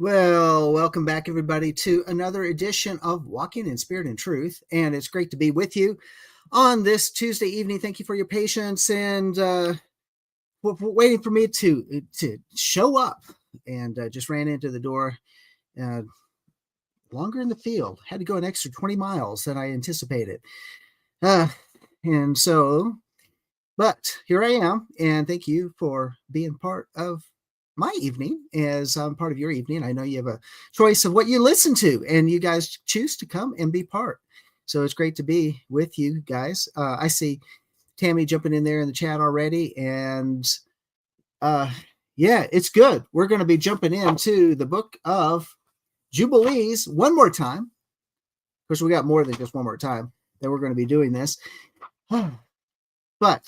Well, welcome back, everybody, to another edition of Walking in Spirit and Truth. And it's great to be with you on this Tuesday evening. Thank you for your patience and for waiting for me to show up. And just ran into the door uh, longer in the field. Had to go an extra 20 miles than I anticipated. Uh, and so, but here I am. And thank you for being part of my evening as I'm part of your evening. I know you have a choice of what you listen to, and you guys choose to come and be part. So it's great to be with you guys. I see Tammy jumping in there in the chat already, and yeah, it's good. We're going to be jumping into the book of Jubilees one more time. Of course, we got more than just one more time that we're going to be doing this, but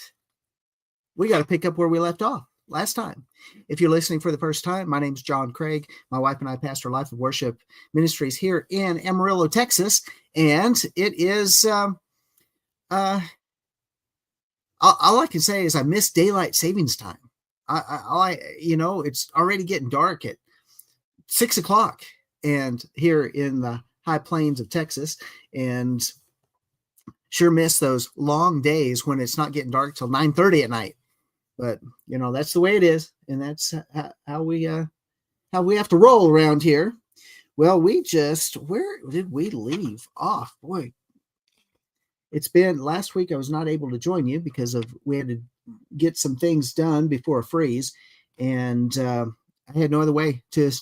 we got to pick up where we left off last time. If you're listening for the first time, my name's John Craig. My wife and I pastor Life of Worship Ministries here in Amarillo, Texas, and it is all I can say is I miss daylight savings time. It's already getting dark at 6:00, and here in the high plains of Texas, and sure miss those long days when it's not getting dark till 9:30 at night. But that's the way it is, and that's how we have to roll around here. Well, where did we leave off? Boy, it's been last week. I was not able to join you because we had to get some things done before a freeze, and I had no other way to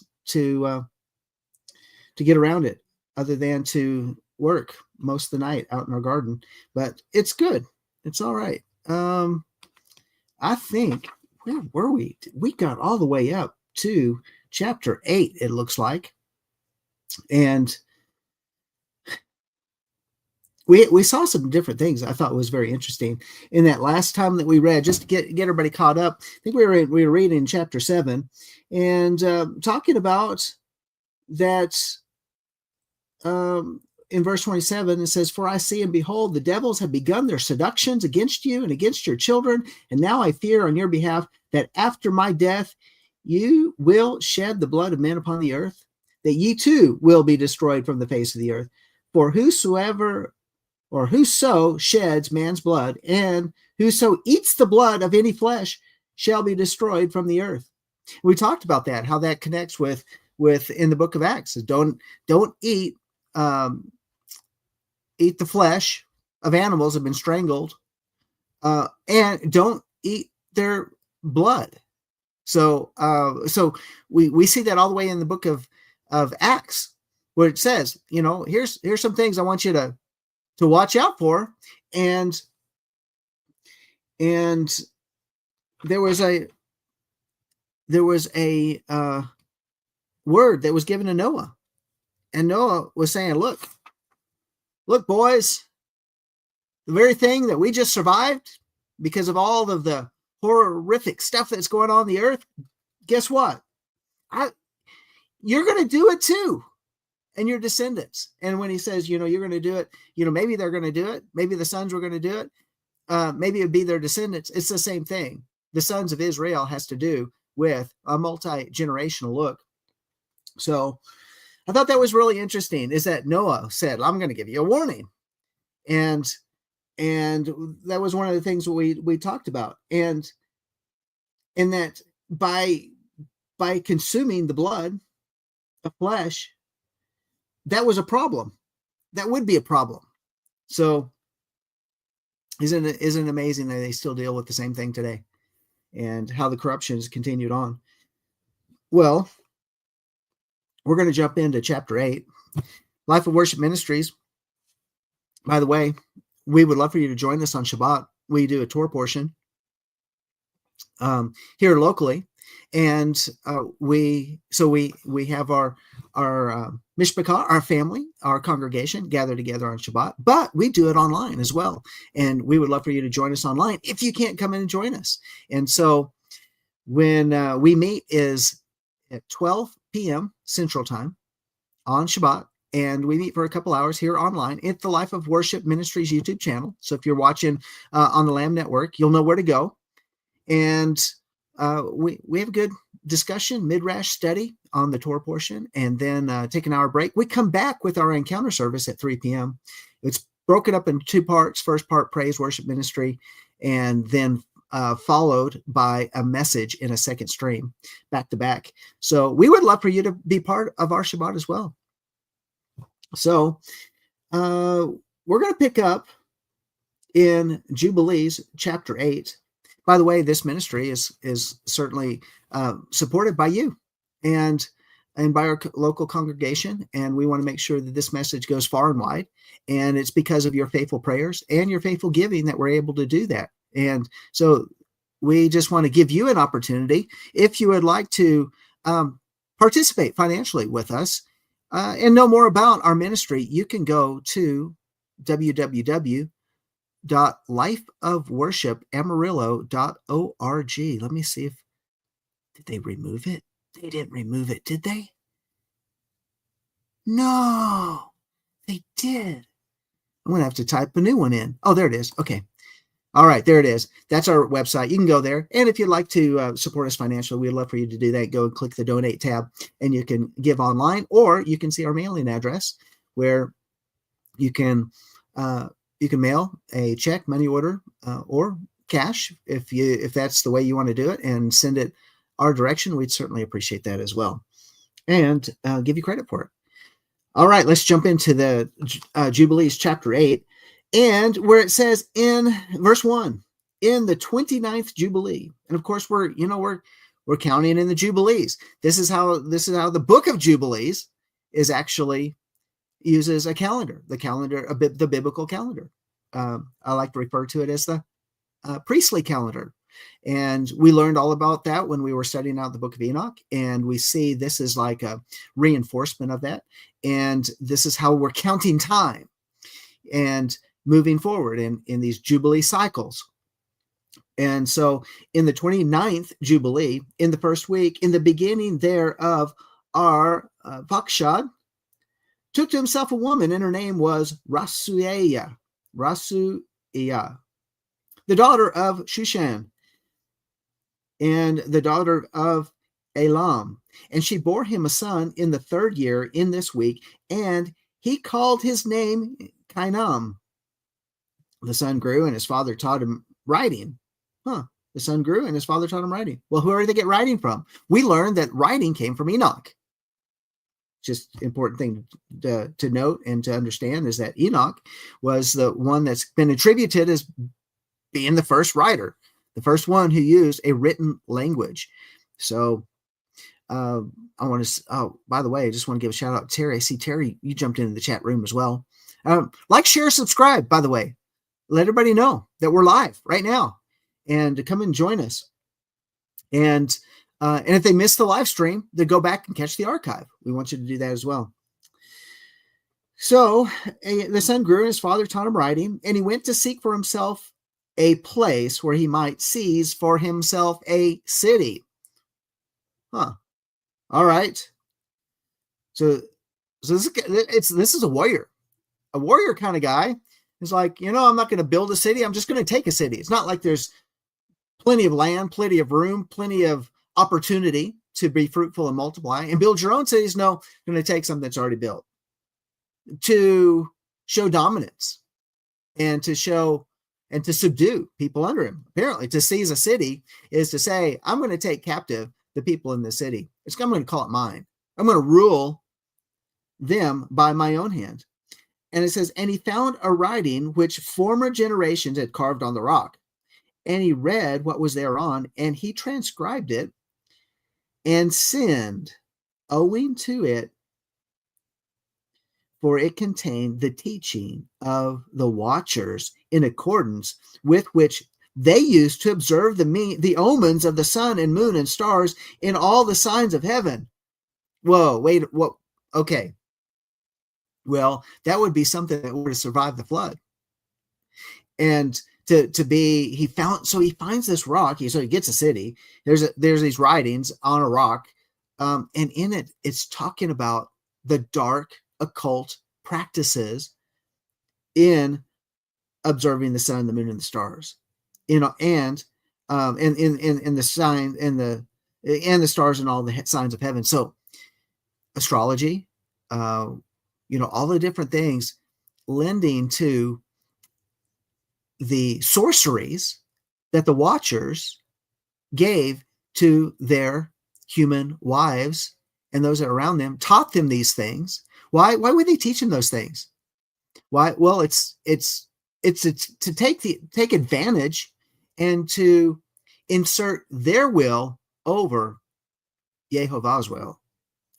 get around it other than to work most of the night out in our garden. But it's good. It's all right. I think, where were we? We got all the way up to chapter 8, it looks like. And we saw some different things I thought was very interesting in that last time that we read, just to get everybody caught up. I think we were reading chapter 7 and talking about that. In verse 27, it says, "For I see and behold, the devils have begun their seductions against you and against your children. And now I fear on your behalf that after my death, you will shed the blood of men upon the earth, that ye too will be destroyed from the face of the earth. For whosoever or whoso sheds man's blood, and whoso eats the blood of any flesh shall be destroyed from the earth." We talked about that, how that connects with in the book of Acts. Don't eat the flesh of animals that have been strangled, and don't eat their blood. So we see that all the way in the book of Acts, where it says, here's some things I want you to watch out for. And there was a word that was given to Noah, and Noah was saying, look, boys, the very thing that we just survived because of all of the horrific stuff that's going on the earth, guess what? You're going to do it too, and your descendants. And when he says, you're going to do it, maybe they're going to do it. Maybe the sons were going to do it. Maybe it'd be their descendants. It's the same thing. The sons of Israel has to do with a multi-generational look. So I thought that was really interesting, is that Noah said, I'm going to give you a warning. And that was one of the things we talked about. And that by consuming the blood of flesh, that was a problem. That would be a problem. So isn't it amazing that they still deal with the same thing today, and how the corruption has continued on? Well, we're going to jump into chapter 8, Life of Worship Ministries. By the way, we would love for you to join us on Shabbat. We do a tour portion here locally, and we have our mishpachah, our family, our congregation, gather together on Shabbat, but we do it online as well. And we would love for you to join us online if you can't come in and join us. And so when we meet is at 12 p.m. Central Time on Shabbat, and we meet for a couple hours here online at the Life of Worship Ministries YouTube channel. So if you're watching on the Lamb Network, you'll know where to go. And we have a discussion, midrash study on the Torah portion, and then take an hour break. We come back with our encounter service at 3 p.m. It's broken up into 2 parts. First part, praise, worship, ministry, and then followed by a message in a second stream, back to back. So we would love for you to be part of our Shabbat as well. So we're going to pick up in Jubilees chapter 8. By the way, this ministry is certainly supported by you and by our local congregation, and we want to make sure that this message goes far and wide. And it's because of your faithful prayers and your faithful giving that we're able to do that. And so we just want to give you an opportunity, if you would like to participate financially with us and know more about our ministry, you can go to www.lifeofworshipamarillo.org. Let me see if, did they remove it? They didn't remove it, did they? No, they did. I'm going to have to type a new one in. Oh, there it is. Okay. All right, there it is. That's our website. You can go there. And if you'd like to support us financially, we'd love for you to do that. Go and click the donate tab, and you can give online, or you can see our mailing address where you can mail a check, money order, or cash if that's the way you want to do it, and send it our direction. We'd certainly appreciate that as well, and give you credit for it. All right, let's jump into the Jubilees chapter 8, and where it says in verse 1, in the 29th Jubilee. And of course, we're counting in the Jubilees. This is how the book of Jubilees is actually uses a calendar, the biblical calendar. I like to refer to it as the priestly calendar. And we learned all about that when we were studying out the book of Enoch. And we see this is like a reinforcement of that. And this is how we're counting time and moving forward in these Jubilee cycles. And so in the 29th Jubilee, in the first week, in the beginning thereof, our Vakshad took to himself a woman, and her name was Rasuiah, the daughter of Shushan, and the daughter of Elam. And she bore him a son in the 3rd year in this week, and he called his name Kainam. The son grew, and his father taught him writing. The son grew, and his father taught him writing. Well, who are they get writing from? We learned that writing came from Enoch. Just important thing to note and to understand is that Enoch was the one that's been attributed as being the first writer, the first one who used a written language. So I want to, by the way, I just want to give a shout out to Terry. I see Terry, you jumped into the chat room as well. Like, share, subscribe, by the way. Let everybody know that we're live right now, and to come and join us. And if they miss the live stream, they go back and catch the archive. We want you to do that as well. So the son grew, and his father taught him writing, and he went to seek for himself a place where he might seize for himself a city. All right. So this is a warrior kind of guy. He's like, I'm not going to build a city. I'm just going to take a city. It's not like there's plenty of land, plenty of room, plenty of opportunity to be fruitful and multiply and build your own cities. No, you're going to take something that's already built to show dominance and to subdue people under him. Apparently, to seize a city is to say, I'm going to take captive the people in the city. I'm going to call it mine. I'm going to rule them by my own hand. And it says, and he found a writing which former generations had carved on the rock. And he read what was thereon, and he transcribed it and sinned owing to it, for it contained the teaching of the watchers in accordance with which they used to observe the omens of the sun and moon and stars in all the signs of heaven. Whoa, wait, what? Okay. Well, that would be something that would survive the flood. And he finds this rock. So he gets a city. There's these writings on a rock. And in it, it's talking about the dark occult practices in observing the sun, the moon, and the stars. And in the sign and the and the stars and all the signs of heaven. So astrology, all the different things lending to the sorceries that the Watchers gave to their human wives and those that are around them, taught them these things. Why would they teach them those things? Why? Well, it's to take advantage and to insert their will over Jehovah's will.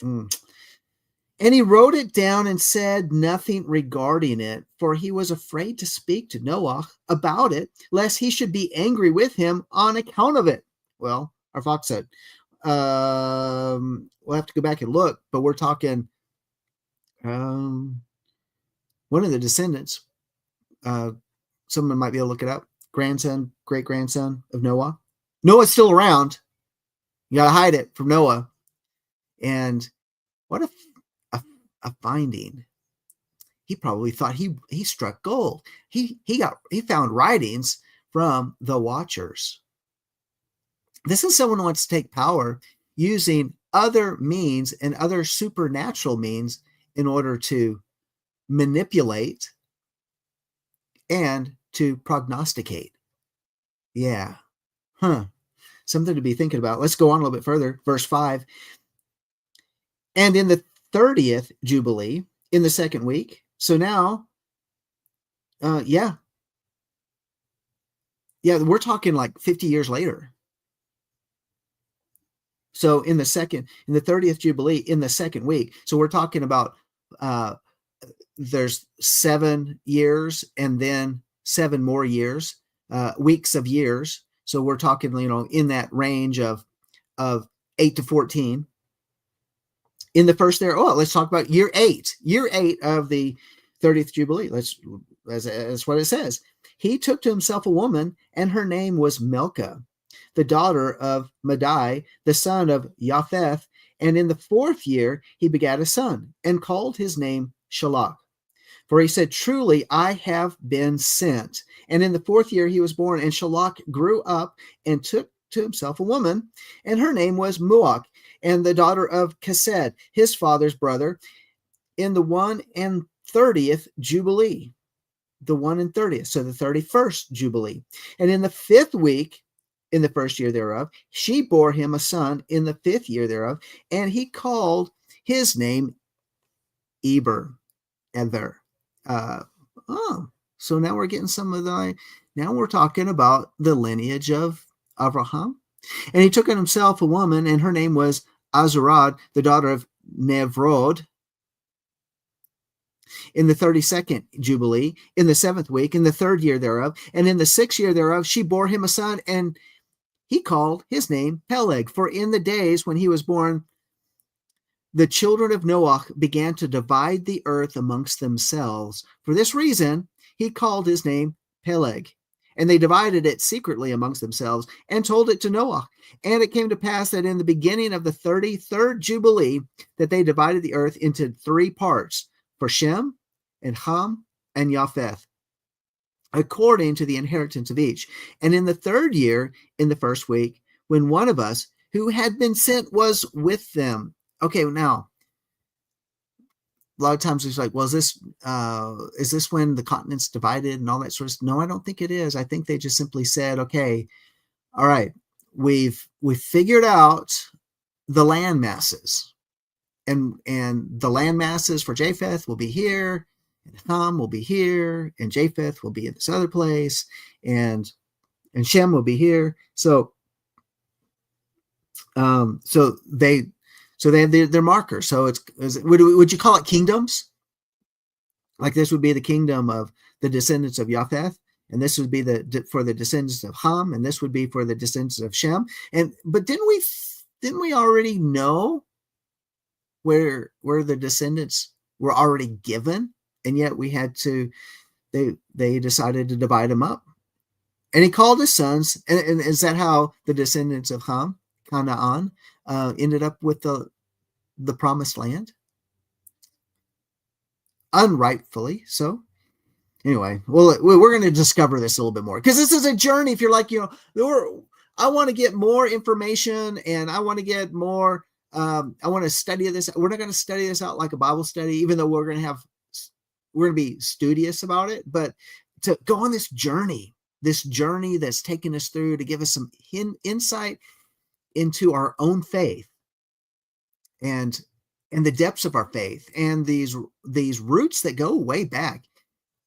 And he wrote it down and said nothing regarding it, for he was afraid to speak to Noah about it, lest he should be angry with him on account of it. Well, our fox said, we'll have to go back and look, but we're talking one of the descendants. Someone might be able to look it up. Grandson, great grandson of Noah. Noah's still around. You got to hide it from Noah. And what a finding. He probably thought he struck gold. He found writings from the Watchers. This is someone who wants to take power using other means and other supernatural means in order to manipulate and to prognosticate. Yeah. Something to be thinking about. Let's go on a little bit further. Verse 5. And in the 30th Jubilee, in the second week. So now, we're talking like 50 years later. So in the 30th Jubilee, in the second week. So we're talking about, there's 7 years and then 7 more years, weeks of years. So we're talking, in that range of 8 to 14. In the first there, let's talk about year 8 of the 30th Jubilee. That's what it says. He took to himself a woman, and her name was Milcah, the daughter of Madai, the son of Japheth. And in the 4th year, he begat a son, and called his name Shalach. For he said, truly, I have been sent. And in the 4th year, he was born, and Shalach grew up and took to himself a woman, and her name was Muach, and the daughter of Kesed, his father's brother, in the 31st Jubilee. The 31st, so the 31st Jubilee. And in the 5th week, in the 1st year thereof, she bore him a son in the 5th year thereof, and he called his name Eber. So now we're getting now we're talking about the lineage of Abraham. And he took on himself a woman, and her name was Azurad, the daughter of Nevrod, in the 32nd Jubilee, in the 7th week, in the 3rd year thereof. And in the 6th year thereof, she bore him a son, and he called his name Peleg. For in the days when he was born, the children of Noah began to divide the earth amongst themselves. For this reason, he called his name Peleg. And they divided it secretly amongst themselves and told it to Noah. And it came to pass that in the beginning of the 33rd Jubilee, that they divided the earth into 3 parts, for Shem and Ham and Japheth, according to the inheritance of each. And in the 3rd year, in the 1st week, when one of us who had been sent was with them. Okay, now, a lot of times it's like, well, is this when the continents divided and all that sort of stuff? No, I don't think it is. I think they just simply said, okay, all right, we've figured out the land masses, and the land masses for Japheth will be here, and Ham will be here, and Japheth will be in this other place, and Shem will be here. So they have their markers. So would you call it kingdoms? Like this would be the kingdom of the descendants of Japheth, and this would be for the descendants of Ham, and this would be for the descendants of Shem. But didn't we already know where the descendants were already given, and yet they decided to divide them up. And he called his sons, and is that how the descendants of Ham, Canaan, ended up with the promised land? Unrightfully so. Anyway, we're going to discover this a little bit more, because this is a journey. If you're like, I want to get more information, and I want to get more. I want to study this. We're not going to study this out like a Bible study, even though we're going to be studious about it. But to go on this journey that's taking us through to give us some insight into our own faith and the depths of our faith and these roots that go way back,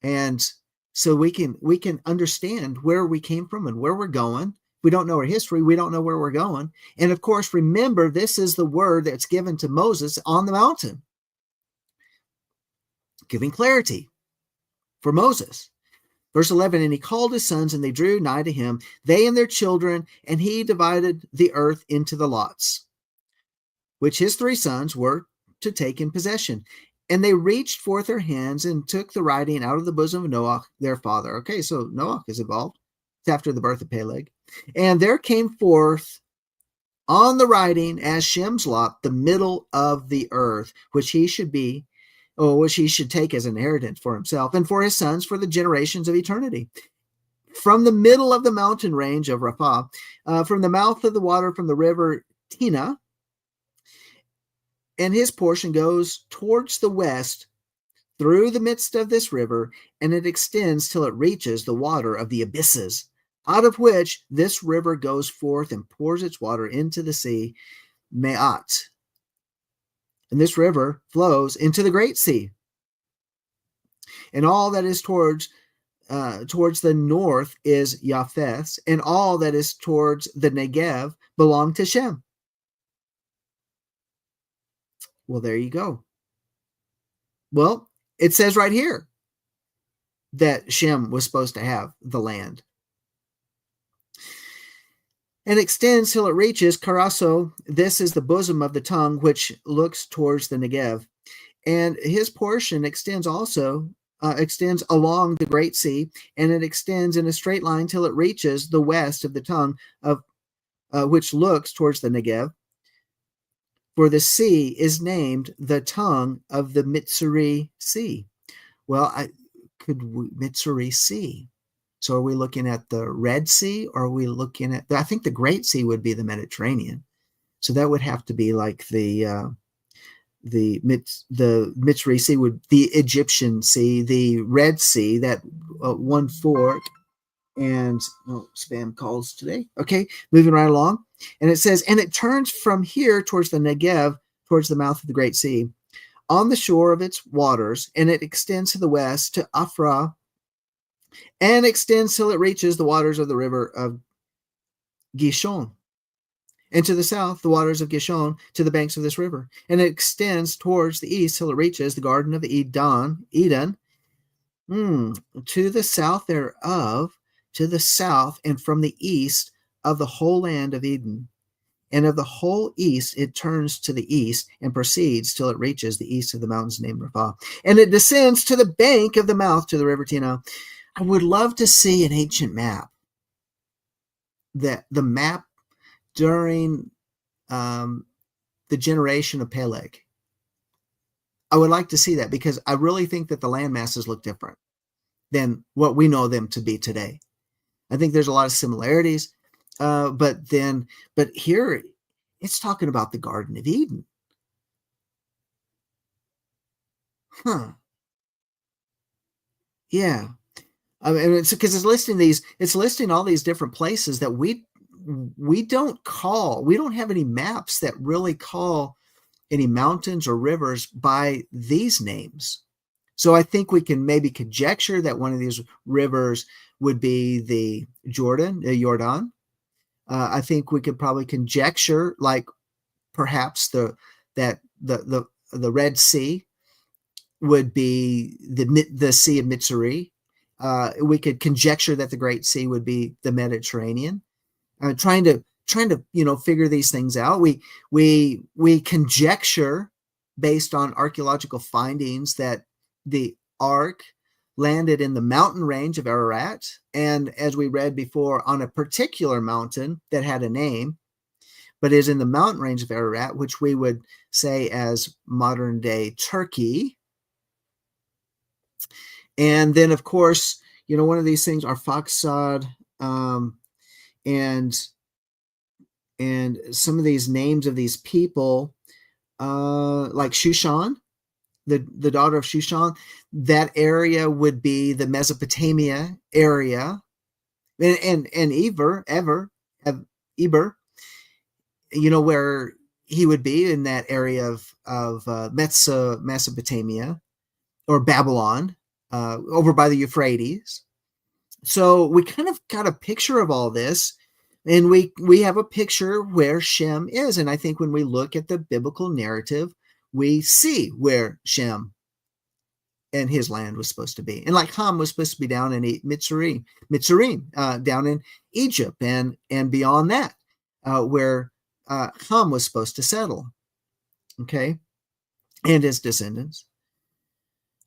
and so we can understand where we came from and where we're going. We don't know our history, we don't know where we're going. And of course, remember, this is the word that's given to Moses on the mountain, giving clarity for Moses. Verse 11, and he called his sons, and they drew nigh to him, they and their children, and he divided the earth into the lots, which his 3 sons were to take in possession. And they reached forth their hands and took the writing out of the bosom of Noah, their father. Okay, so Noah is involved. It's after the birth of Peleg. And there came forth on the writing as Shem's lot, the middle of the earth, which he should take as an inheritance for himself and for his sons for the generations of eternity. From the middle of the mountain range of Rapha, from the mouth of the water from the river Tina, and his portion goes towards the west through the midst of this river, and it extends till it reaches the water of the abysses, out of which this river goes forth and pours its water into the sea, Me'at. And this river flows into the great sea. And all that is towards the north is Japheth, and all that is towards the Negev belong to Shem. Well, there you go. Well, it says right here that Shem was supposed to have the land. And extends till it reaches Karaso. This is the bosom of the tongue, which looks towards the Negev. And his portion extends along the great sea, and it extends in a straight line till it reaches the west of the tongue of which looks towards the Negev. For the sea is named the tongue of the Mitzri Sea. Well, Mitzri Sea. So are we looking at the Red Sea, or are we looking at, I think the Great Sea would be the Mediterranean. So that would have to be like the Mitzri Sea, would the Egyptian Sea, the Red Sea, that one fork. And spam calls today. Okay, moving right along. And it says, and it turns from here towards the Negev, towards the mouth of the Great Sea, on the shore of its waters, and it extends to the west to Afra, and extends till it reaches the waters of the river of Gishon, and to the south the waters of Gishon to the banks of this river, and it extends towards the east till it reaches the garden of Eden, to the south thereof, to the south and from the east of the whole land of Eden. And of the whole east it turns to the east and proceeds till it reaches the east of the mountains named Rapha. And it descends to the bank of the mouth to the river Tina. I would love to see an ancient map, that the map during the generation of Peleg. I would like to see that, because I really think that the land masses look different than what we know them to be today. I think there's a lot of similarities, but here it's talking about the Garden of Eden. Yeah. I mean, it's because it's listing all these different places that we don't have any maps that really call any mountains or rivers by these names. So I think we can maybe conjecture that one of these rivers would be the Jordan. I think we could probably conjecture, like perhaps the Red Sea would be the Sea of Mitzri. We could conjecture that the Great Sea would be the Mediterranean. Trying to figure these things out. We conjecture based on archaeological findings that the ark landed in the mountain range of Ararat, and as we read before, on a particular mountain that had a name, but is in the mountain range of Ararat, which we would say as modern day Turkey. And then, of course, one of these things are Faksad, and and some of these names of these people, like Shushan, the daughter of Shushan, that area would be the Mesopotamia area, and Eber, where he would be in that area of Mesopotamia or Babylon, over by the Euphrates. So we kind of got a picture of all this, and we have a picture where Shem is. And I think when we look at the biblical narrative, we see where Shem and his land was supposed to be. And like Ham was supposed to be down in Mitzrayim, down in Egypt, and beyond that, where Ham was supposed to settle. Okay, and his descendants.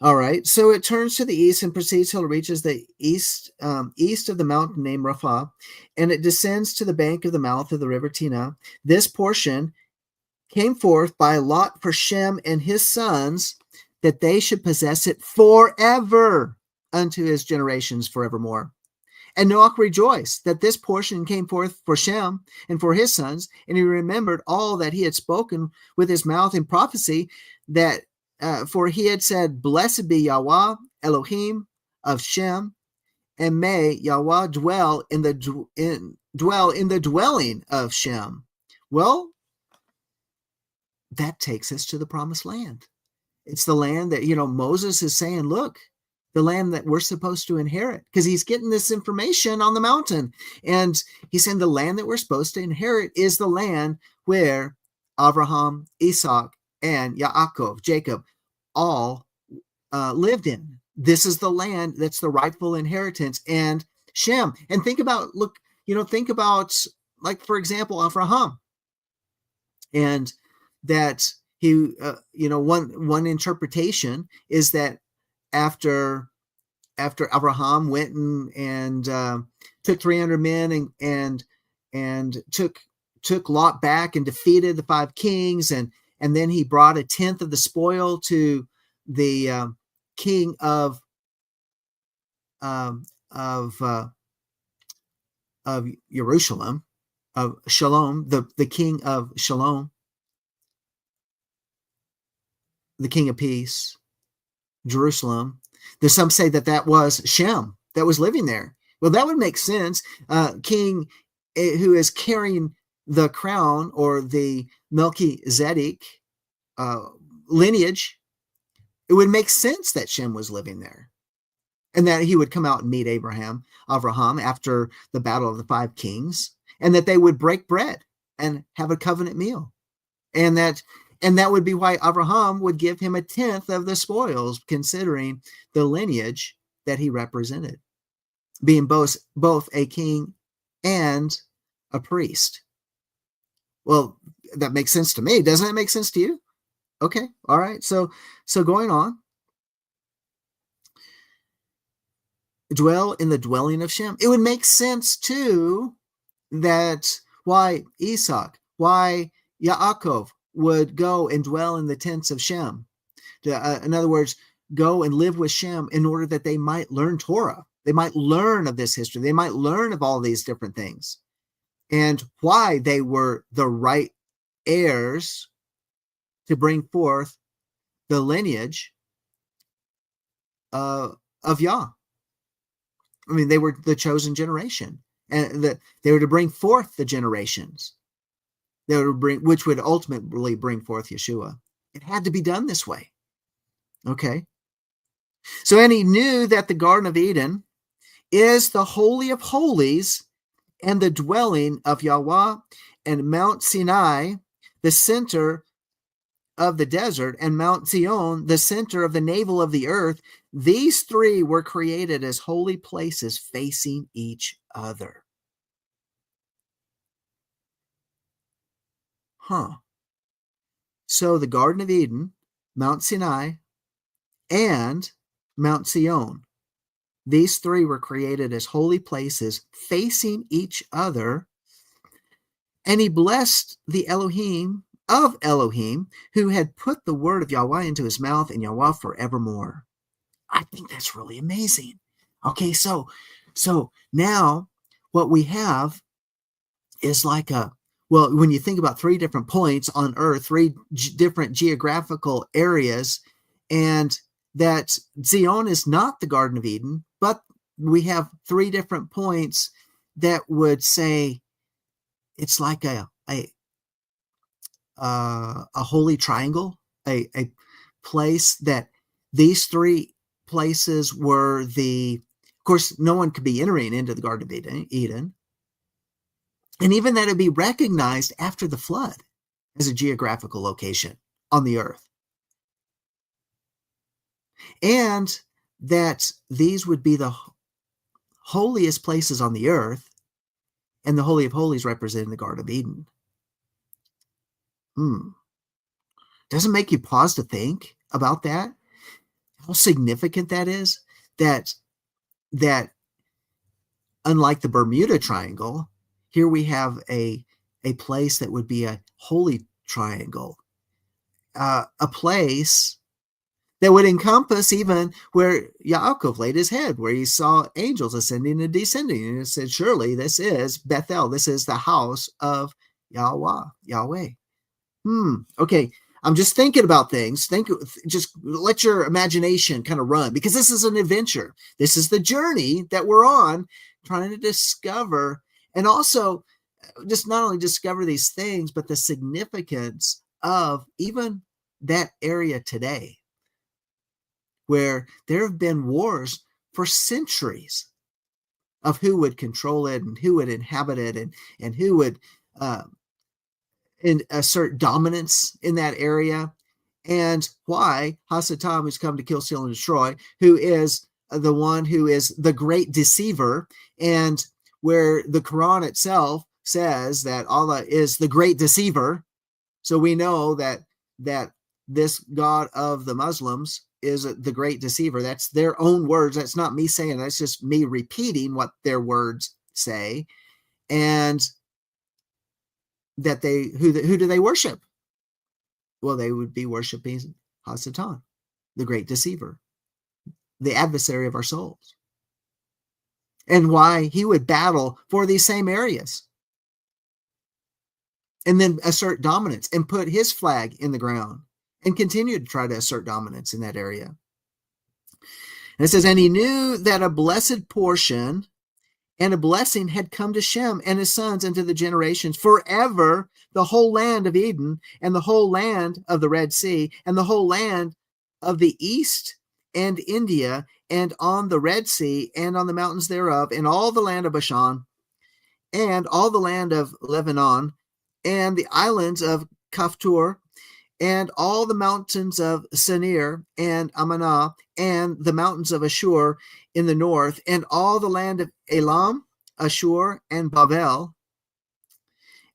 All right, so it turns to the east and proceeds till it reaches the east of the mountain named Rapha, and it descends to the bank of the mouth of the river Tina. This portion came forth by lot for Shem and his sons, that they should possess it forever unto his generations forevermore. And Noach rejoiced that this portion came forth for Shem and for his sons, and he remembered all that he had spoken with his mouth in prophecy, that for he had said, "Blessed be Yahweh Elohim of Shem, and may Yahweh dwell in the dwelling of Shem." Well, that takes us to the promised land. It's the land that, Moses is saying, look, the land that we're supposed to inherit, because he's getting this information on the mountain. And he's saying the land that we're supposed to inherit is the land where Abraham, Isaac, and Yaakov, Jacob, all lived in. This is the land that's the rightful inheritance. And Shem. And think about, like, for example, Abraham. And that he, one interpretation is that after Abraham went and took 300 men and took Lot back and defeated the 5 kings, and then he brought a tenth of the spoil to the king of Jerusalem, of Shalom, the king of Shalom, the king of peace, Jerusalem. There's some say that was Shem that was living there. Well, that would make sense. King who is carrying the crown, or the Melchizedek lineage, it would make sense that Shem was living there, and that he would come out and meet Abraham after the battle of the 5 kings, and that they would break bread and have a covenant meal, and that would be why Abraham would give him a tenth of the spoils, considering the lineage that he represented, being both a king and a priest. Well, that makes sense to me. Doesn't it make sense to you? Okay. All right. So going on. Dwell in the dwelling of Shem. It would make sense too that why Isaac, why Yaakov would go and dwell in the tents of Shem. In other words, go and live with Shem in order that they might learn Torah. They might learn of this history. They might learn of all these different things, and why they were the right heirs to bring forth the lineage of Yah. I mean, they were the chosen generation, and they were to bring forth the generations. They would which would ultimately bring forth Yeshua. It had to be done this way. Okay. So, and he knew that the Garden of Eden is the Holy of Holies and the dwelling of Yahweh, and Mount Sinai, the center of the desert, and Mount Zion, the center of the navel of the earth. These 3 were created as holy places facing each other. So the Garden of Eden, Mount Sinai, and Mount Zion, these 3 were created as holy places facing each other. And he blessed the Elohim of Elohim, who had put the word of Yahweh into his mouth, and Yahweh forevermore. I think that's really amazing. Okay, so now what we have is like Well, when you think about three different points on Earth, three different geographical areas, and that Zion is not the Garden of Eden, but we have three different points that would say it's like a holy triangle, a place that these three places were of course, no one could be entering into the Garden of Eden, and even that it'd be recognized after the flood as a geographical location on the earth, and that these would be the holiest places on the earth, and the Holy of Holies representing the Garden of Eden. Doesn't make you pause to think about that? How significant that is? That unlike the Bermuda Triangle, here we have a place that would be a holy triangle, a place that would encompass even where Yaakov laid his head, where he saw angels ascending and descending. And it said, surely this is Bethel. This is the house of Yahweh. Okay. I'm just thinking about things. Just let your imagination kind of run, because this is an adventure. This is the journey that we're on, trying to discover, and also just not only discover these things, but the significance of even that area today, where there have been wars for centuries of who would control it and who would inhabit it, and who would assert dominance in that area, and why Hasatan, who's come to kill, steal, and destroy, who is the one who is the great deceiver, and where the Quran itself says that Allah is the great deceiver. So we know that this God of the Muslims is the great deceiver. That's their own words. That's not me saying, that's just me repeating what their words say. And that who do they worship? Well, they would be worshiping Hasatan, the great deceiver, the adversary of our souls. And why he would battle for these same areas, and then assert dominance and put his flag in the ground and continue to try to assert dominance in that area. And it says, and he knew that a blessed portion and a blessing had come to Shem and his sons into the generations forever, the whole land of Eden, and the whole land of the Red Sea, and the whole land of the east, and India, and on the Red Sea, and on the mountains thereof, and all the land of Bashan, and all the land of Lebanon, and the islands of Kaftur, and all the mountains of Senir and Amanah, and the mountains of Ashur in the north, and all the land of Elam, Ashur, and Babel,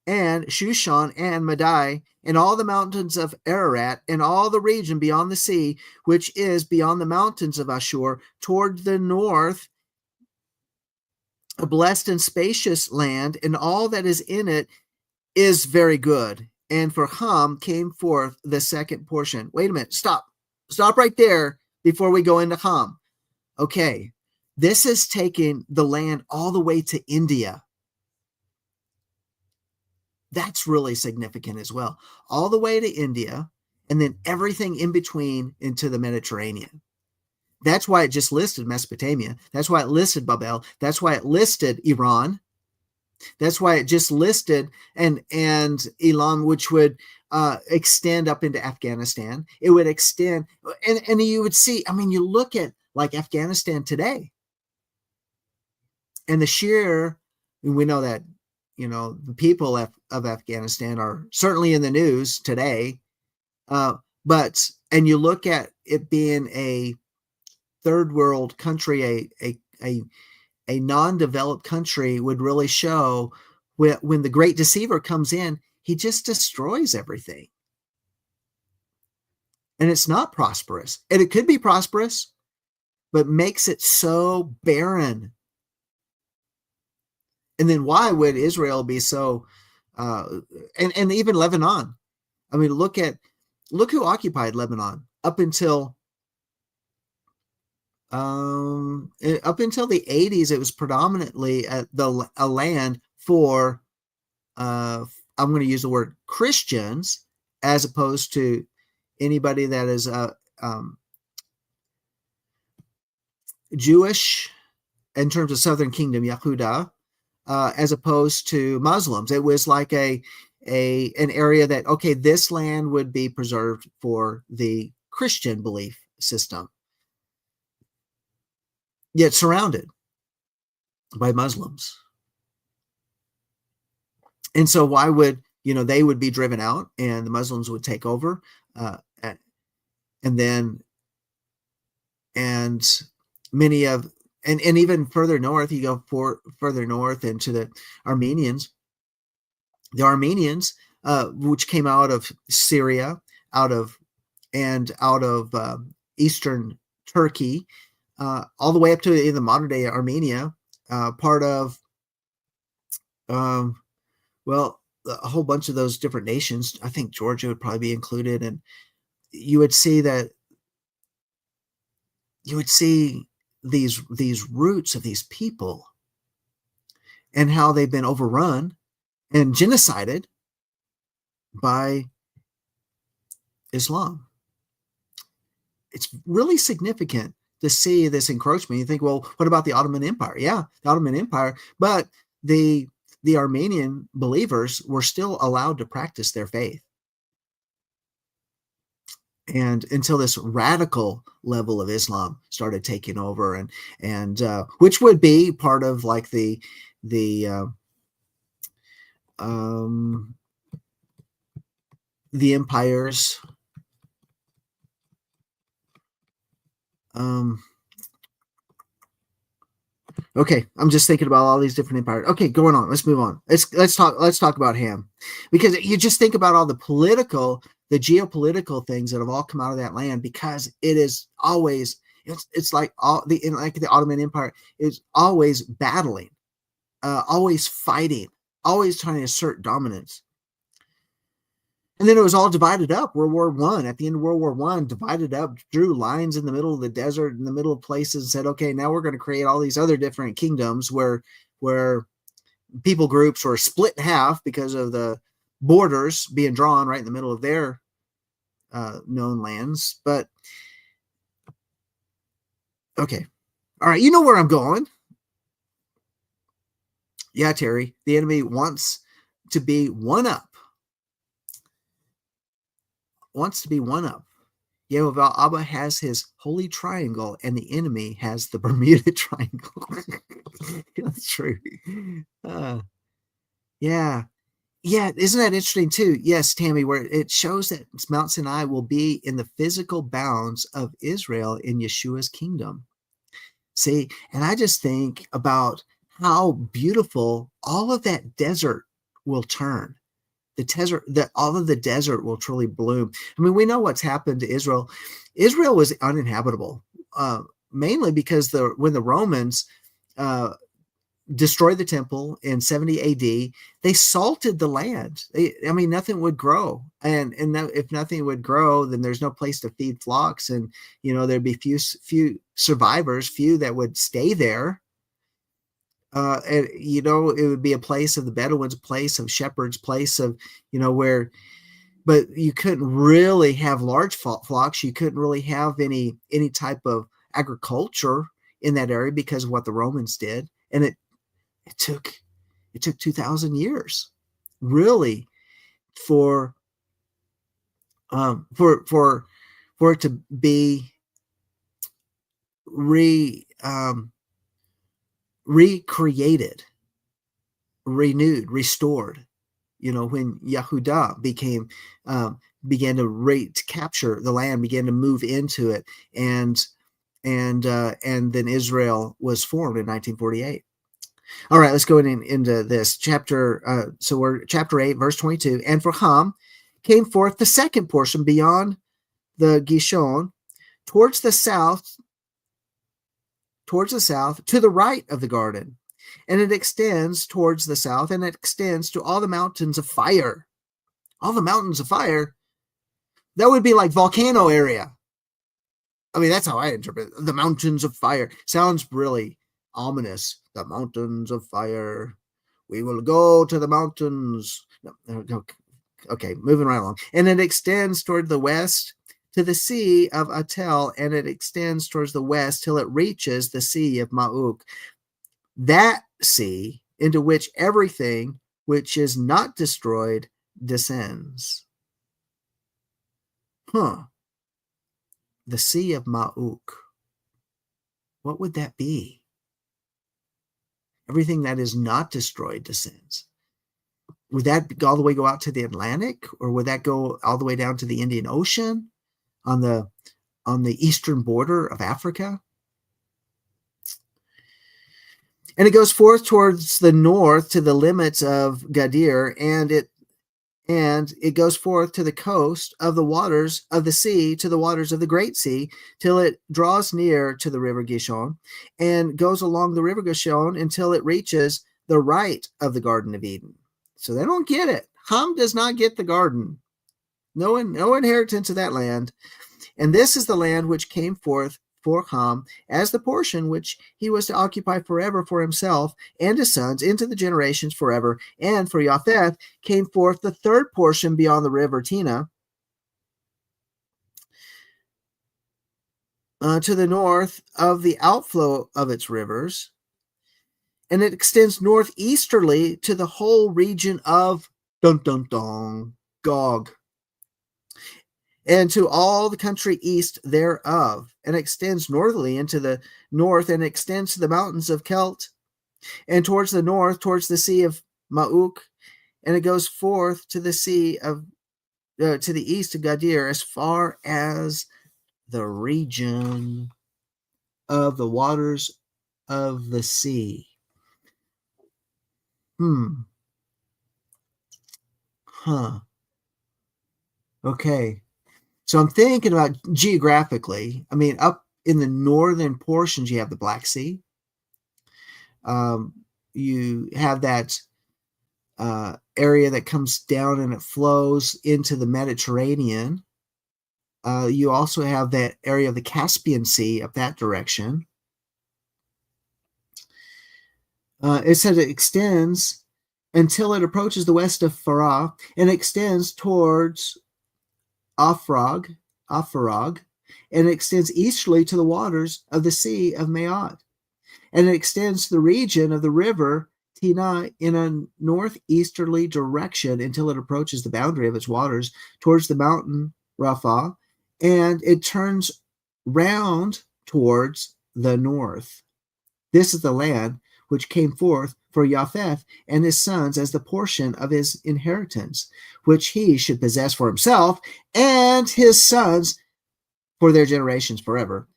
and Shushan and Madai, and all the mountains of Ararat, and all the region beyond the sea, which is beyond the mountains of Ashur, toward the north, a blessed and spacious land, and all that is in it is very good. And for Ham came forth the second portion. Wait a minute. Stop right there before we go into Ham. Okay. This is taking the land all the way to India. That's really significant as well. All the way to India, and then everything in between into the Mediterranean. That's why it just listed Mesopotamia. That's why it listed Babel. That's why it listed Iran. That's why it just listed and Elam, which would extend up into Afghanistan. It would extend, and you would see, I mean, you look at like Afghanistan today, and the sheer, and we know that, the people of Afghanistan are certainly in the news today, and you look at it being a third world country, a non-developed country, would really show when the great deceiver comes in, he just destroys everything. And it's not prosperous. And it could be prosperous, but makes it so barren. And then why would Israel be so, and even Lebanon? I mean, look who occupied Lebanon up until the 80s. It was predominantly a land for I'm going to use the word Christians as opposed to anybody that is Jewish in terms of Southern Kingdom, Yehuda, as opposed to Muslims. It was like an area that, okay, this land would be preserved for the Christian belief system, yet surrounded by Muslims. And so why would, they would be driven out and the Muslims would take over, and many of, and even further north, you go further north into the Armenians, which came out of Syria, out of eastern Turkey, all the way up to in the modern day Armenia, part of, a whole bunch of those different nations. I think Georgia would probably be included, and you would see these roots of these people and how they've been overrun and genocided by Islam. It's really significant to see this encroachment. You think, well, what about the Ottoman Empire? Yeah, the Ottoman Empire, but the Armenian believers were still allowed to practice their faith. And until this radical level of Islam started taking over, and which would be part of like the empires, okay, I'm just thinking about all these different empires. Okay, going on. Let's move on. Let's talk about Ham, because you just think about all the geopolitical things that have all come out of that land, because it is always, it's like the Ottoman Empire is always battling, always fighting, always trying to assert dominance. And then it was all divided up. World War I, at the end of World War I, divided up, drew lines in the middle of the desert, in the middle of places, and said, okay, now we're going to create all these other different kingdoms where people groups were split in half because of the borders being drawn right in the middle of their known lands. But okay, all right, you know where I'm going. Yeah, Terry, the enemy wants to be one up. Yehovah Abba has his holy triangle, and the enemy has the Bermuda Triangle. That's true. Yeah. Isn't that interesting too? Yes, Tammy, where it shows that Mount Sinai will be in the physical bounds of Israel in Yeshua's kingdom. See, and I just think about how beautiful all of that desert will turn. All of the desert will truly bloom. I mean, we know what's happened to Israel. Israel was uninhabitable, mainly because when the Romans destroyed the temple in 70 AD, they salted the land. Nothing would grow, and if nothing would grow, then there's no place to feed flocks, and there'd be few survivors, few that would stay there. And it would be a place of the Bedouins, place of shepherds, place of where, but you couldn't really have large flocks. You couldn't really have any type of agriculture in that area because of what the Romans did, and it took 2,000 years, really, for it to be recreated, renewed, restored. When Yehuda began to capture the land, began to move into it, and then Israel was formed in 1948. All right, let's go into this chapter. So we're chapter 8, verse 22. And for Ham came forth the second portion beyond the Gishon, towards the south, to the right of the garden. And it extends towards the south, and it extends to all the mountains of fire. All the mountains of fire. That would be like volcano area. That's how I interpret it. The mountains of fire. Sounds really ominous. The mountains of fire We will go to the mountains. No, okay, moving right along. And it extends toward the west to the Sea of Atel, and it extends towards the west till it reaches the Sea of Ma'uk. That sea into which everything which is not destroyed descends. The Sea of Ma'uk. What would that be? Everything that is not destroyed descends. Would that all the way go out to the Atlantic, or would that go all the way down to the Indian Ocean on the eastern border of Africa? And it goes forth towards the north to the limits of Gadir, and it goes forth to the coast of the waters of the sea, to the waters of the great sea, till it draws near to the river Gishon, and goes along the river Gishon until it reaches the right of the Garden of Eden. So they don't get it. Ham does not get the garden. No inheritance of that land. And this is the land which came forth for Ham as the portion which he was to occupy forever for himself and his sons into the generations forever. And for Japheth came forth the third portion beyond the river Tina, to the north of the outflow of its rivers, and it extends northeasterly to the whole region of Gog, and to all the country east thereof, and extends northerly into the north, and extends to the mountains of Kelt, and towards the north, towards the Sea of Ma'uk, and it goes forth to the sea of to the east of Gadir, as far as the region of the waters of the sea. Okay. So I'm thinking about geographically. I mean, up in the northern portions, you have the Black Sea. You have that area that comes down and it flows into the Mediterranean. You also have that area of the Caspian Sea up that direction. It said it extends until it approaches the west of Farah and extends towards Afrag, and it extends easterly to the waters of the Sea of Maad. And it extends to the region of the river Tina in a northeasterly direction until it approaches the boundary of its waters towards the mountain Rapha, and it turns round towards the north. This is the land which came forth for Japheth and his sons as the portion of his inheritance, which he should possess for himself and his sons for their generations forever.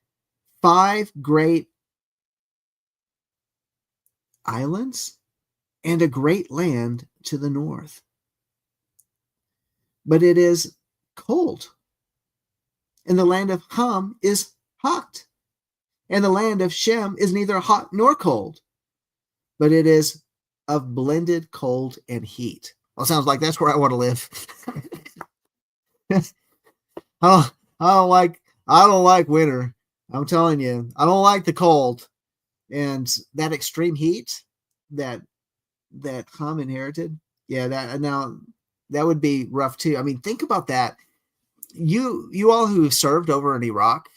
5 great islands and a great land to the north. But it is cold, and the land of Ham is hot, and the land of Shem is neither hot nor cold, but it is of blended cold and heat. Well, sounds like that's where I want to live. I don't like winter. I'm telling you, I don't like the cold, and that extreme heat that Ham inherited. Yeah, that would be rough too. I mean, think about that. You all who have served over in Iraq,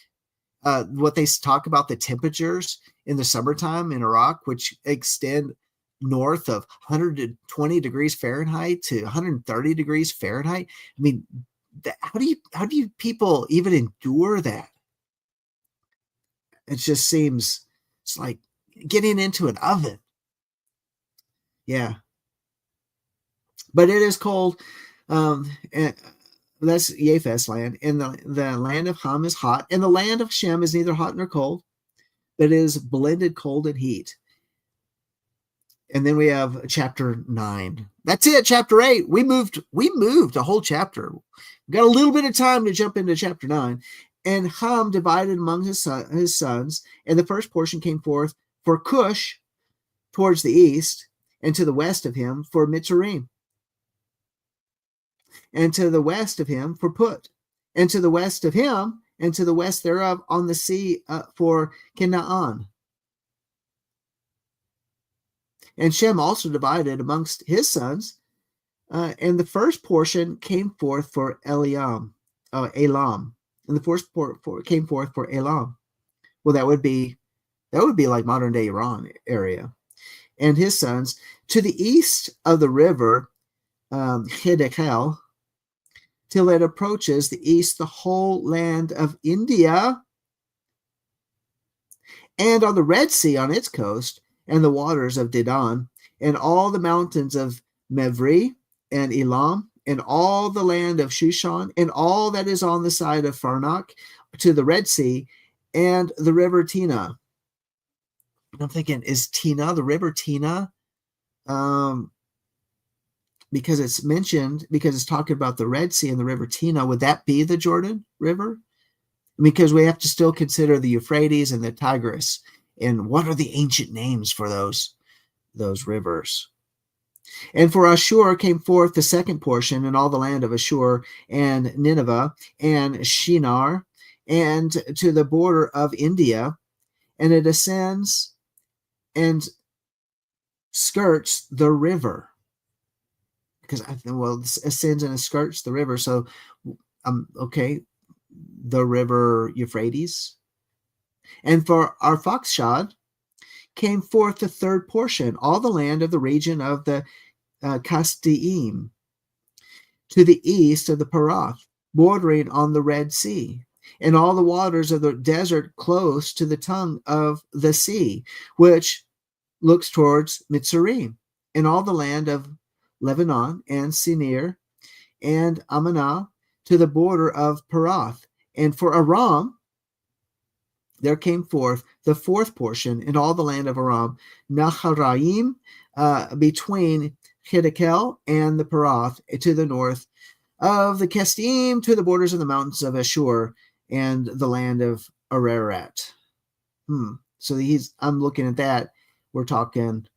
what they talk about the temperatures in the summertime in Iraq, which extend north of 120 degrees Fahrenheit to 130 degrees Fahrenheit. I mean, how do you people even endure that? It just seems it's like getting into an oven. Yeah, but it is cold. And that's Japheth's land, and the land of Ham is hot, and the land of Shem is neither hot nor cold, but it is blended cold and heat. And then we have chapter 9. That's it. Chapter 8. We moved a whole chapter. We got a little bit of time to jump into chapter 9. And Ham divided among his sons, and the first portion came forth for Cush towards the east, and to the west of him for Mitzrayim, and to the west of him for Put, and to the west of him, and to the west thereof on the sea for Canaan. And Shem also divided amongst his sons, and the first portion came forth for Elam, and the first came forth for Elam. Well, that would be like modern day Iran area, and his sons to the east of the river Hiddekel, till it approaches the east, the whole land of India, and on the Red Sea on its coast, and the waters of Dedan, and all the mountains of Mevri and Elam, and all the land of Shushan, and all that is on the side of Farnak to the Red Sea, and the river Tina. And I'm thinking, is Tina, the river Tina, because it's mentioned, because it's talking about the Red Sea and the river Tina, would that be the Jordan River? Because we have to still consider the Euphrates and the Tigris. And what are the ancient names for those rivers? And for Ashur came forth the second portion, and all the land of Ashur, and Nineveh, and Shinar, and to the border of India, and it ascends and skirts the river. Because it ascends and it skirts the river. So, okay, the river Euphrates. And for Arphaxad came forth the third portion, all the land of the region of the Kasdiim, to the east of the Parath, bordering on the Red Sea, and all the waters of the desert close to the tongue of the sea, which looks towards Mitzrayim, and all the land of Lebanon and Sinir and Amanah to the border of Parath. And for Aram there came forth the fourth portion in all the land of Aram, Naharaim, between Hiddekel and the Parath, to the north of the Kestim, to the borders of the mountains of Ashur and the land of Ararat. So I'm looking at that. We're talking.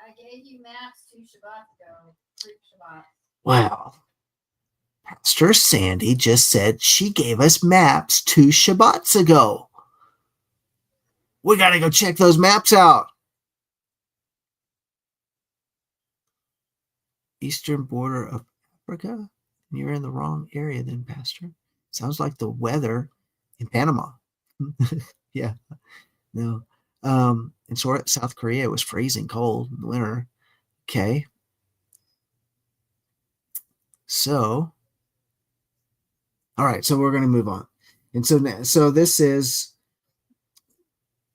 I gave you maps 2 Shabbats ago. 3 Shabbats. Wow. Pastor Sandi just said she gave us maps 2 Shabbats ago. We got to go check those maps out. Eastern border of Africa? You're in the wrong area then, Pastor. Sounds like the weather in Panama. Yeah. No. In South Korea, it was freezing cold in the winter. Okay. So, all right. So we're going to move on. And so this is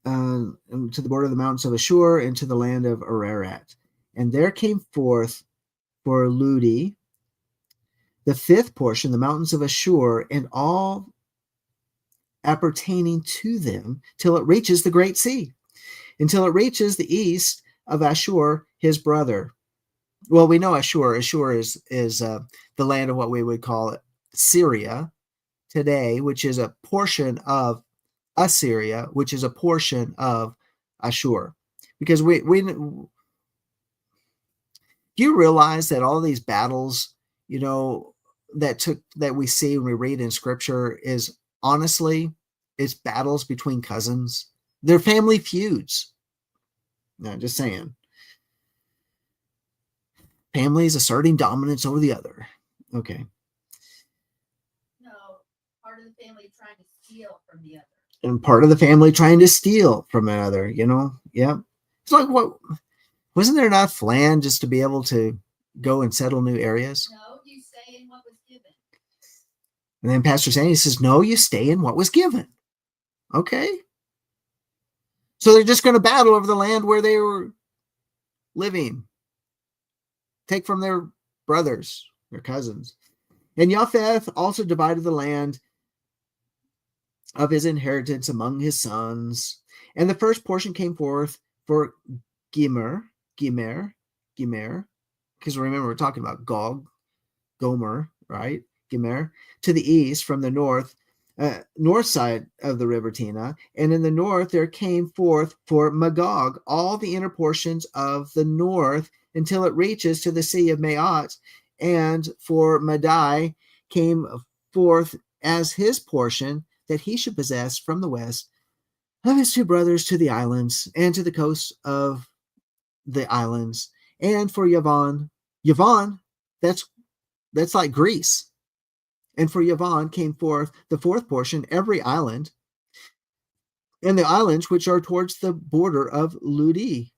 to the border of the mountains of Ashur and to the land of Ararat. And there came forth for Ludi the fifth portion, the mountains of Ashur, and all appertaining to them, till it reaches the great sea, until it reaches the east of Ashur, his brother. Well, we know Ashur. Ashur is the land of what we would call Syria today, which is a portion of Assyria, which is a portion of Ashur. Because do you realize that all these battles, that we see when we read in Scripture is honestly, it's battles between cousins. They're family feuds. No, just saying. Families asserting dominance over the other. Okay. No, part of the family trying to steal from the other. And part of the family trying to steal from another, Yeah. It's like, what? Wasn't there enough land just to be able to go and settle new areas? No, you stay in what was given. And then Pastor Sandi says, no, you stay in what was given. Okay. So they're just going to battle over the land where they were living. Take from their brothers, their cousins. And Japheth also divided the land of his inheritance among his sons. And the first portion came forth for Gimer, because remember we're talking about Gomer, right? Gimer, to the east from the north side of the river Tina, and in the north there came forth for Magog all the inner portions of the north until it reaches to the sea of Maat, and for Madai came forth as his portion that he should possess from the west of his two brothers to the islands and to the coast of the islands. And for Yavon, that's like Greece. And for Yavon came forth the fourth portion, every island, and the islands which are towards the border of Ludi.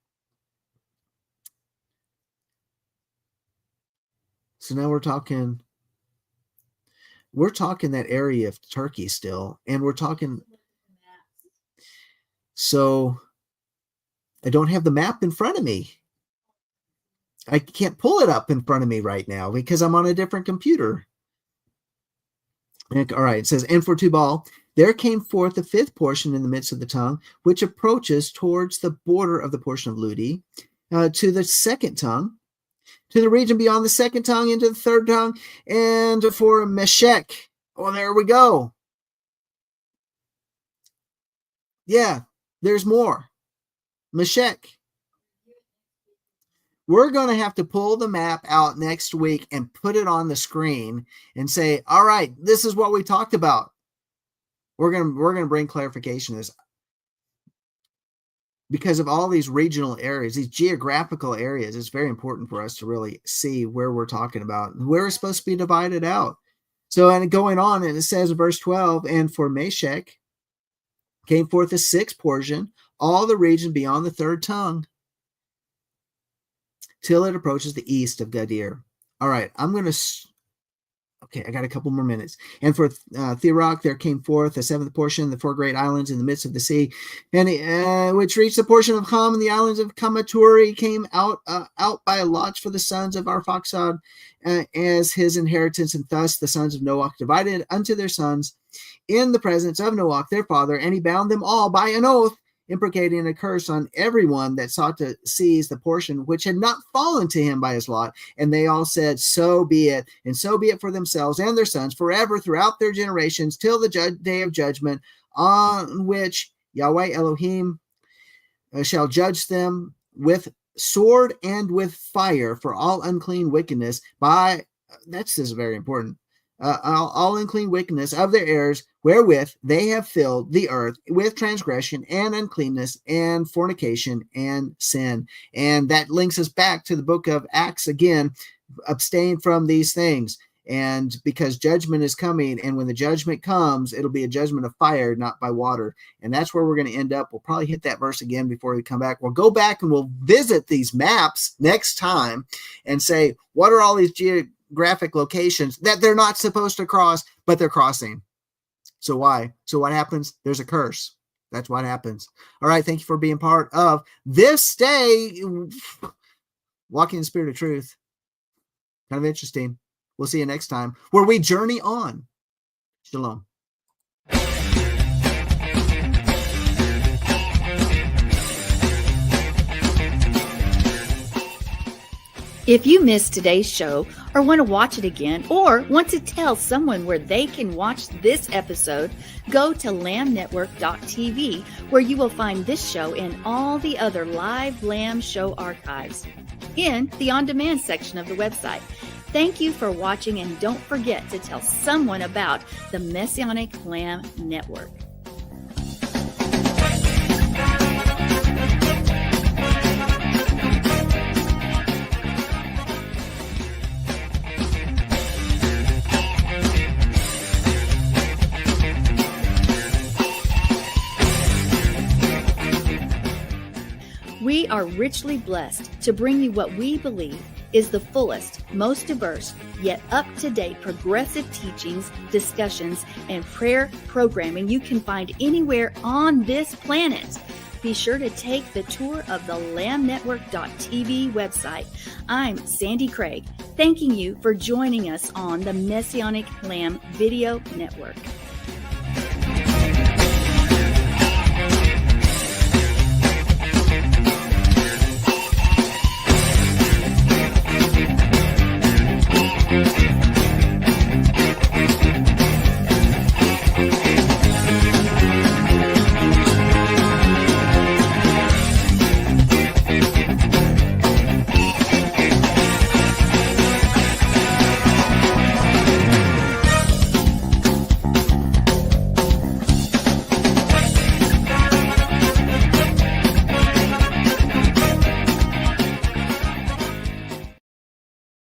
So now we're talking that area of Turkey still, and we're talking. So I don't have the map in front of me. I can't pull it up in front of me right now because I'm on a different computer. All right, it says, and for Tubal, there came forth the fifth portion in the midst of the tongue, which approaches towards the border of the portion of Ludi, to the second tongue, to the region beyond the second tongue, into the third tongue, and for Meshech. Well, there we go. Yeah, there's more. Meshech. We're going to have to pull the map out next week and put it on the screen and say, all right, this is what we talked about. We're going to bring clarification to this because of all these regional areas, these geographical areas. It's very important for us to really see where we're talking about, where it's supposed to be divided out. So, and going on, and it says in verse 12, and for Meshech came forth the sixth portion, all the region beyond the third tongue, till it approaches the east of Gadir. All right, okay, I got a couple more minutes. And for Thirach, there came forth the seventh portion, the four great islands in the midst of the sea, and which reached the portion of Ham, and the islands of Kamaturi came out by lots for the sons of Arphaxad as his inheritance, and thus the sons of Noach divided unto their sons in the presence of Noach their father, and he bound them all by an oath, imprecating a curse on everyone that sought to seize the portion which had not fallen to him by his lot. And they all said, so be it, and so be it for themselves and their sons forever throughout their generations, till the day of judgment, on which Yahweh Elohim shall judge them with sword and with fire for all unclean wickedness this is very important, all unclean wickedness of their heirs, wherewith they have filled the earth with transgression and uncleanness and fornication and sin. And that links us back to the book of Acts again. Abstain from these things. And because judgment is coming, and when the judgment comes, it'll be a judgment of fire, not by water. And that's where we're going to end up. We'll probably hit that verse again before we come back. We'll go back and we'll visit these maps next time and say, what are all these geographic locations that they're not supposed to cross, but they're crossing? So why? So what happens? There's a curse. That's what happens. All right. Thank you for being part of this day. Walking in the Spirit of Truth. Kind of interesting. We'll see you next time where we journey on. Shalom. If you missed today's show or want to watch it again or want to tell someone where they can watch this episode, go to lamnetwork.tv where you will find this show and all the other live Lamb show archives in the on-demand section of the website. Thank you for watching, and don't forget to tell someone about the Messianic Lamb Network. We are richly blessed to bring you what we believe is the fullest, most diverse, yet up-to-date progressive teachings, discussions, and prayer programming you can find anywhere on this planet. Be sure to take the tour of the lamnetwork.tv website. I'm Sandi Craig, thanking you for joining us on the Messianic Lamb Video Network.